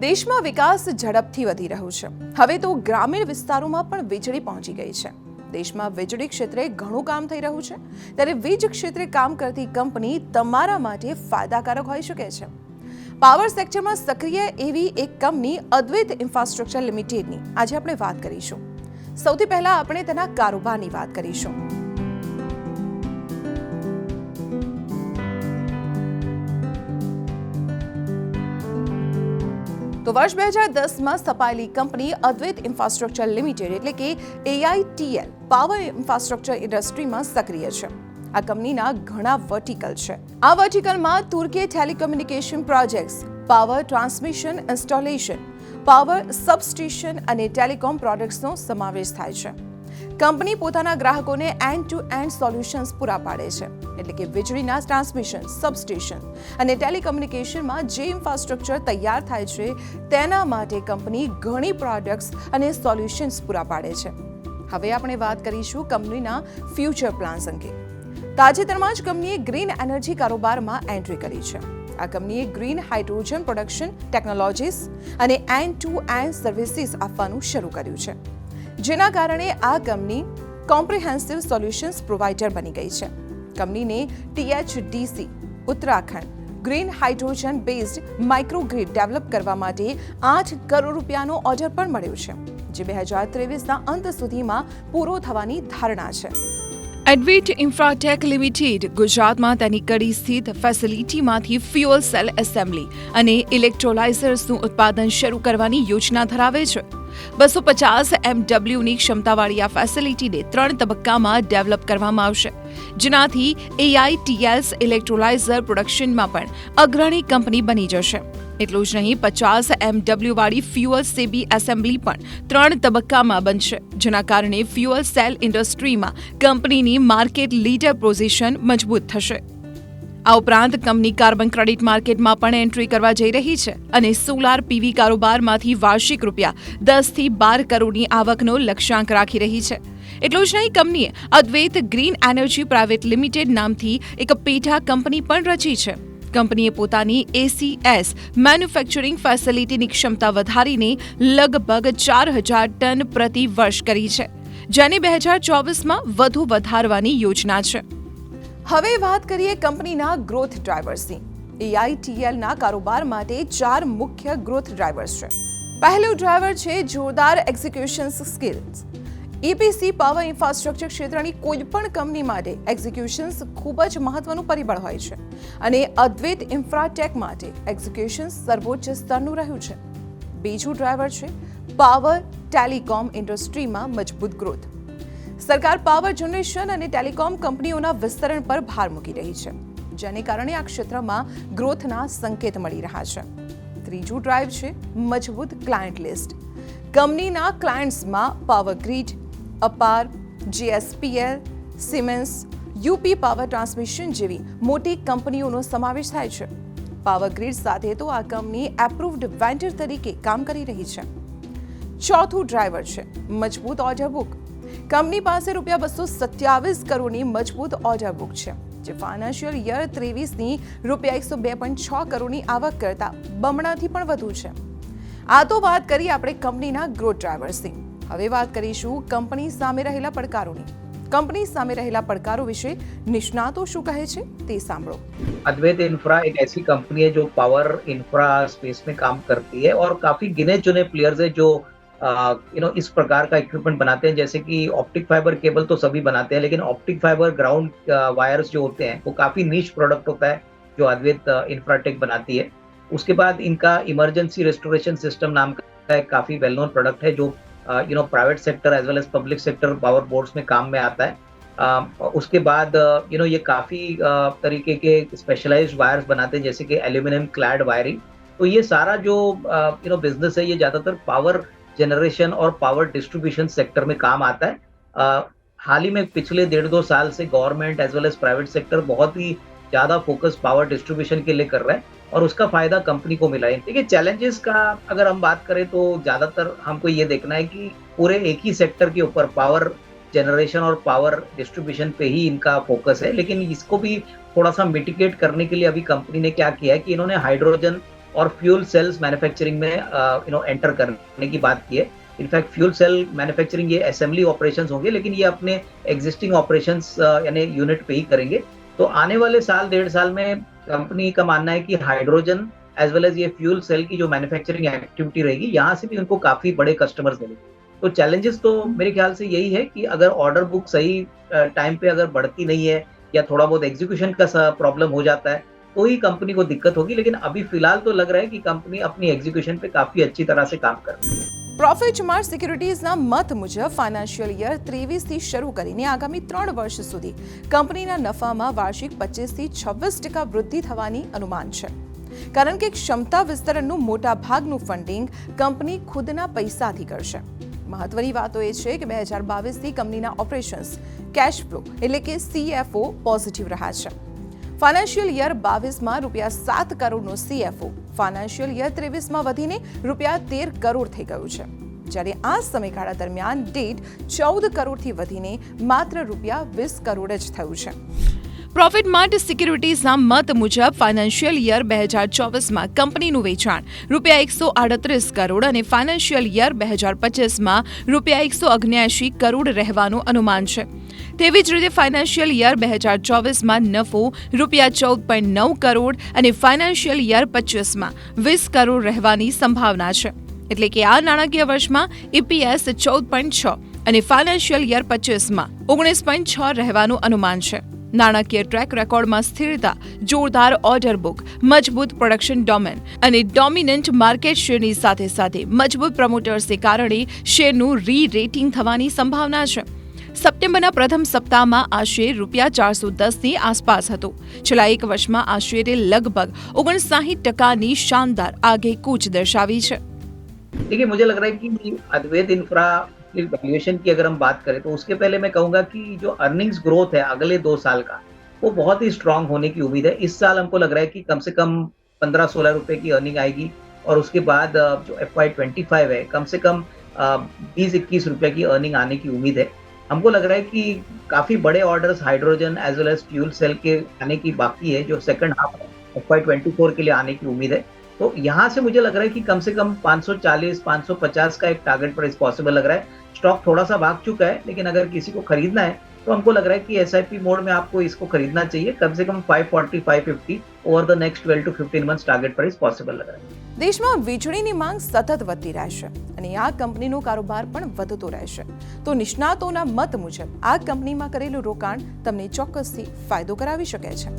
દેશમાં વિકાસ ઝડપથી વધી રહ્યો છે. હવે તો ગ્રામીણ વિસ્તારોમાં પણ વીજળી પહોંચી ગઈ છે. દેશમાં વીજળી ક્ષેત્રે ઘણું કામ થઈ રહ્યું છે, ત્યારે વીજ ક્ષેત્રે કામ કરતી કંપની તમારા માટે ફાયદાકારક હોઈ શકે છે. પાવર સેક્ટરમાં સક્રિય એવી એક કંપની અદ્વૈત ઇન્ફ્રાસ્ટ્રક્ચર લિમિટેડની આજે આપણે વાત કરીશું. સૌથી પહેલા આપણે તેના કારોબારની વાત કરીશું. તો વર્ષ 2010માં સ્થપાયેલી કંપની અદ્વૈત ઇન્ફ્રાસ્ટ્રક્ચર લિમિટેડ એટલે કે AITL પાવર ઇન્ફ્રાસ્ટ્રક્ચર ઇન્ડસ્ટ્રીમાં સક્રિય છે. આ કંપનીના ઘણા વર્ટિકલ છે. આ વર્ટિકલમાં turnkey telecommunication projects, power transmission installation, power substation અને ટેલિકોમ પ્રોડક્ટ્સનો સમાવેશ થાય છે. કંપની પોતાના ગ્રાહકોને એન્ડ ટુ એન્ડ સોલ્યુશન્સ પૂરા પાડે છે, એટલે કે વીજળીના ટ્રાન્સમિશન, સબસ્ટેશન અને ટેલિકોમ્યુનિકેશનમાં જે ઇન્ફ્રાસ્ટ્રક્ચર તૈયાર થાય છે તેના માટે કંપની ઘણી પ્રોડક્ટ્સ અને સોલ્યુશન્સ પૂરા પાડે છે. હવે આપણે વાત કરીશું કંપનીના ફ્યુચર પ્લાન્સ અંગે. તાજેતરમાં જ કંપનીએ ગ્રીન એનર્જી કારોબારમાં એન્ટ્રી કરી છે. આ કંપનીએ ગ્રીન હાઇડ્રોજન પ્રોડક્શન ટેકનોલોજીસ અને એન્ડ ટુ એન્ડ સર્વિસીસ આપવાનું શરૂ કર્યું છે, જેના કારણે આ કંપની કોમ્પ્રિહેન્સિવ સોલ્યુશન્સ પ્રોવાઇડર બની ગઈ છે. કંપનીને THDC Uttarakhand green hydrogen based microgrid develop કરવા માટે 8 કરોડ રૂપિયાનો ઓર્ડર પણ મળ્યો છે, જે 2023ના અંત સુધીમાં પૂરો થવાની ધારણા છે. એડ્વૈત ઇન્ફ્રાટેક લિમિટેડ ગુજરાતમાં તેની કડી સ્થિત ફેસિલિટીમાંથી ફ્યુઅલ સેલ એસેમ્બલી અને ઇલેક્ટ્રોલાઇઝર્સનું ઉત્પાદન શરૂ કરવાની યોજના ધરાવે છે. 250 MWની ક્ષમતાવાળી આ ફેસિલિટીને 3 તબક્કામાં ડેવલપ કરવામાં આવશે, જેનાથી AITL's ઇલેક્ટ્રોલાઇઝર પ્રોડક્શનમાં પણ અગ્રણી કંપની બની જશે. એટલું જ નહીં, 50 MW વાળી ફ્યુઅલ સેબી એસેમ્બલી પણ 3 તબક્કામાં બનશે, જેના કારણે ફ્યુઅલ સેલ ઇન્ડસ્ટ્રીમાં કંપનીની માર્કેટ લીડર પોઝિશન મજબૂત થશે. આ ઉપરાંત કંપની કાર્બન ક્રેડિટ માર્કેટમાં પણ એન્ટ્રી કરવા જઈ રહી છે અને સોલાર PV કારોબારમાંથી વાર્ષિક ₹10 થી 12 કરોડની આવકનો લક્ષ્યાંક રાખી રહી છે. એટલું જ નહીં, કંપનીએ અદ્વૈત ગ્રીન એનર્જી પ્રાઇવેટ લિમિટેડ નામથી એક પેટા કંપની પણ રચી છે. કંપનીએ પોતાની ACS મેન્યુફેક્ચરિંગ ફેસિલિટીની ક્ષમતા વધારીને લગભગ 4000 ટન પ્રતિ વર્ષ કરી છે, જેને 2024માં વધુ વધારવાની યોજના છે. હવે વાત કરીએ કંપનીના ગ્રોથ ડ્રાઈવર્સની. AITLના કારોબાર માટે 4 મુખ્ય ગ્રોથ ડ્રાઈવર્સ છે. પહેલું ડ્રાઈવર છે જોરદાર execution skills. EPC power infrastructure ક્ષેત્રની કોઈ પણ કંપની માટે એક્ઝિક્યુશન્સ ખૂબ જ મહત્વનું પરિબળ હોય છે, અને અદ્વૈત ઇન્ફ્રાટેક માટે એક્ઝિક્યુશન સર્વોચ્ચ સ્તરનું રહ્યું છે. બીજું ડ્રાઈવર છે પાવર ટેલિકોમ ઇન્ડસ્ટ્રીમાં મજબૂત ગ્રોથ. સરકાર પાવર જનરેશન અને ટેલિકોમ કંપનીઓના વિસ્તરણ પર ભાર મૂકી રહી છે, જેને કારણે આ ક્ષેત્રમાં ગ્રોથના સંકેત મળી રહ્યા છે. ત્રીજું ડ્રાઈવ છે મજબૂત ક્લાયન્ટ લિસ્ટ. કંપનીના ક્લાયન્ટ્સમાં પાવર ગ્રીડ, અપાર, GSPL, siemens, UP power transmission જેવી મોટી કંપનીઓનો સમાવેશ થાય છે. પાવર ગ્રીડ સાથે તો આ કંપની એપ્રુવ્ડ વેન્ડર તરીકે કામ કરી રહી છે. ચોથું ડ્રાઈવર છે મજબૂત ઓર્ડર બુક. કંપની પાસે ₹227 કરોડની મજબૂત ઓર્ડર બુક છે, જે ફાઇનાન્શિયલ યર 23ની ₹102.6 કરોડની આવક કરતા બમણાથી પણ વધુ છે. આ તો વાત કરી આપણે કંપનીના ગ્રોથ ડ્રાઈવર્સની. હવે વાત કરીશું કંપની સામે રહેલા પડકારોની. કંપની સામે રહેલા પડકારો વિશે નિષ્ણાતો શું કહે છે તે સાંભળો. अद्वैत इंफ्रा एक ऐसी कंपनी है जो पावर इंफ्रा स्पेस में काम करती है और काफी गिने चुने प्लेयर्स है जो इस प्रकार का इक्विपमेंट बनाते हैं. जैसे कि ऑप्टिक फाइबर केबल तो सभी बनाते हैं, लेकिन ऑप्टिक फाइबर ग्राउंड वायर्स जो होते हैं वो काफी नीश प्रोडक्ट होता है जो अद्वैत इंफ्राटेक बनाती है. उसके बाद इनका इमरजेंसी रेस्टोरेशन सिस्टम नाम का एक काफी वेल नोन प्रोडक्ट है जो private sector as well as public sector power boards में काम में आता है. उसके बाद ये काफी तरीके के स्पेशलाइज्ड वायर्स बनाते हैं, जैसे कि एल्यूमिनियम क्लैड वायरिंग. तो ये सारा जो बिजनेस है ये ज्यादातर पावर जनरेशन और पावर डिस्ट्रीब्यूशन सेक्टर में काम आता है. हाल ही में पिछले 1.5-2 साल से government as well as private sector बहुत ही ज्यादा फोकस पावर डिस्ट्रीब्यूशन के लिए कर रहा है और उसका फायदा कंपनी को मिला है. देखिए, चैलेंजेस का अगर हम बात करें तो ज्यादातर हमको ये देखना है कि पूरे एक ही सेक्टर के ऊपर पावर जनरेशन और पावर डिस्ट्रीब्यूशन पे ही इनका फोकस है, लेकिन इसको भी थोड़ा सा मिटिगेट करने के लिए अभी कंपनी ने क्या किया है कि इन्होंने हाइड्रोजन और फ्यूल सेल्स मैन्युफैक्चरिंग में एंटर करने की बात की है। इनफैक्ट फ्यूल सेल मैन्युफैक्चरिंग ये असेंबली ऑपरेशंस होंगे, लेकिन ये अपने एग्जिस्टिंग ऑपरेशंस यानी यूनिट पे ही करेंगे। तो आने वाले साल 1.5 साल में कंपनी का मानना है कि हाइड्रोजन एज वेल एज ये फ्यूल सेल की जो मैन्युफैक्चरिंग एक्टिविटी रहेगी, यहाँ से भी उनको काफी बड़े कस्टमर्स मिलेंगे। तो चैलेंजेस तो मेरे ख्याल से यही है कि अगर ऑर्डर बुक सही टाइम पे अगर बढ़ती नहीं है या थोड़ा बहुत एग्जीक्यूशन का प्रॉब्लम हो जाता है तो ही कंपनी को दिक्कत होगी, लेकिन अभी फिलहाल तो लग रहा है कि कंपनी अपनी एग्जीक्यूशन पे काफी अच्छी तरह से काम कर रही है। પ્રોફિટમાર્ટ સિક્યુરિટીઝના મત મુજબ ફાઇનાન્શિયલ યર 23થી શરૂ કરીને આગામી 3 વર્ષ સુધી કંપનીના નફામાં વાર્ષિક 25થી 26% વૃદ્ધિ થવાની અનુમાન છે, કારણ કે ક્ષમતા વિસ્તરણનું મોટા ભાગનું ફંડિંગ કંપની ખુદના પૈસાથી કરશે. મહત્વની વાતો એ છે કે 2022થી કંપનીના ઓપરેશન્સ કેશ ફ્લો એટલે કે CFO પોઝિટિવ રહ્યા છે. ફાઇનાન્શિયલ યર 22માં ₹7 કરોડનો CFO ફાઇનાન્શિયલ યર 23માં વધીને ₹13 કરોડ થઈ ગયું છે, જ્યારે આ સમયગાળા દરમિયાન ડેટ 14 કરોડથી વધીને માત્ર ₹20 કરોડ જ થયું છે. પ્રોફિટમાર્ટ સિક્યુરિટીઝના મત મુજબ ફાઇનાન્શિયલ યર 2024માં કંપનીનું વેચાણ ₹138 કરોડ અને ફાઇનાન્શિયલ યર 2025માં ₹179 કરોડ રહેવાનું અનુમાન છે. તેવી જ રીતે ફાઇનાન્શિયલ યર 2024માં નફો ₹14.9 કરોડ અને ફાઇનાન્શિયલ યર 25માં 20 કરોડ રહેવાની સંભાવના છે. એટલે કે આ નાણાકીય વર્ષમાં EPS 14.6 અને ફાઇનાન્શિયલ યર 25માં 19.6 રહેવાનું અનુમાન છે. નાણાકીય ટ્રેક રેકોર્ડમાં સ્થિરતા, જોરદાર ઓર્ડર બુક, મજબૂત પ્રોડક્શન ડોમેન અને ડોમિનન્ટ માર્કેટ શેરની સાથે સાથે મજબૂત પ્રમોટર્સને કારણે શેરનું રી-રેટિંગ થવાની સંભાવના છે. સપ્ટેમ્બરના પ્રથમ સપ્તાહમાં આ શેર ₹410ની આસપાસ હતો. છેલ્લા એક વર્ષમાં આ શેરે લગભગ 59% શાનદાર આગેકૂચ દર્શાવી છે. देखिए, मुझे लग रहा है कि अद्वैत इंफ्रा की वैल्यूएशन की अगर हम बात करें तो उसके पहले मैं कहूंगा कि जो अर्निंग्स ग्रोथ है अगले 2 साल का वो बहुत ही स्ट्रांग होने की उम्मीद है. इस साल हमको लग रहा है कि कम से कम 15-16 रुपए की अर्निंग आएगी और उसके बाद जो FY25 है कम से कम 20-21 रुपए की अर्निंग आने की उम्मीद है. हमको लग रहा है कि काफी बड़े orders hydrogen as well as fuel cell के आने की बाकी है, जो सेकंड हाफ FY24 के लिए आने की उम्मीद है. तो यहाँ से मुझे लग रहा है कि कम से कम 540-550 का एक टारगेट प्राइस पॉसिबल लग रहा है. स्टॉक थोड़ा सा भाग चुका है, लेकिन अगर किसी को खरीदना है तो हमको लग रहा है कि SIP मोड में आपको इसको खरीदना चाहिए. कम से कम 540-550 over the next 12 to 15 months target price possible लग रहा है. દેશમાં વીજળીની માંગ સતત વધતી રહેશે અને આ કંપનીનો કારોબાર પણ વધતો રહેશે. તો નિષ્ણાતોના મત મુજબ આ કંપનીમાં કરેલું રોકાણ તમને ચોક્કસથી ફાયદો કરાવી શકે છે.